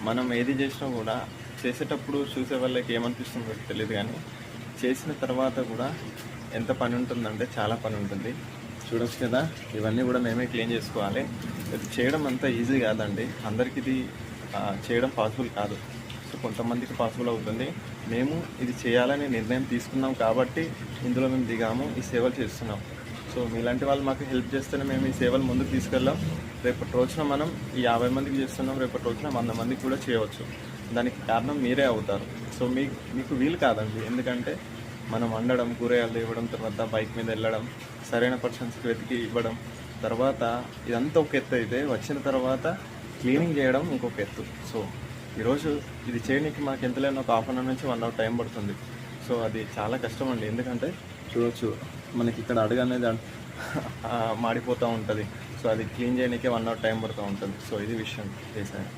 మనం ఏది చేసినా కూడా చేసేటప్పుడు చూసే వాళ్ళకి ఏమనిపిస్తుందో తెలియదు, కానీ చేసిన తర్వాత కూడా ఎంత పని ఉంటుందంటే చాలా పని ఉంటుంది. చూడొచ్చు కదా, ఇవన్నీ కూడా మేమే క్లీన్ చేసుకోవాలి. ఇది చేయడం అంత ఈజీ కాదండి, అందరికీ ఇది చేయడం పాసిబుల్ కాదు. సో కొంతమందికి పాసిబుల్ అవుతుంది. మేము ఇది చేయాలని నిర్ణయం తీసుకున్నాం కాబట్టి ఇందులో మేము దిగాము, ఈ సేవలు చేస్తున్నాం. సో మీలాంటి వాళ్ళు మాకు హెల్ప్ చేస్తేనే మేము ఈ సేవలు ముందుకు తీసుకెళ్ళాం. రేపటి రోజున మనం ఈ 50 మందికి చేస్తున్నాం, రేపటి రోజున 100 మందికి కూడా చేయవచ్చు. దానికి కారణం మీరే అవుతారు. సో మీకు వీలు కాదండి, ఎందుకంటే మనం వండడం, కూరగాయలు ఇవ్వడం, తర్వాత బైక్ మీద వెళ్ళడం, సరైన పర్సన్స్కి వెతికి ఇవ్వడం, తర్వాత ఇదంతా ఒక ఎత్తు అయితే వచ్చిన తర్వాత క్లీనింగ్ చేయడం ఇంకొక ఎత్తు. సో ఈరోజు ఇది చేయడానికి మాకు ఎంత లేని ఒక హాఫ్ అన్ అవర్ నుంచి 1 అవర్ టైం పడుతుంది. సో అది చాలా కష్టం అండి, ఎందుకంటే చూడవచ్చు మనకి ఇక్కడ అడుగు అనేది మాడిపోతూ ఉంటుంది. సో అది క్లీన్ చేయడానికే 1 అవర్ టైం పడుతూ ఉంటుంది. సో ఇది విషయం చేశాను.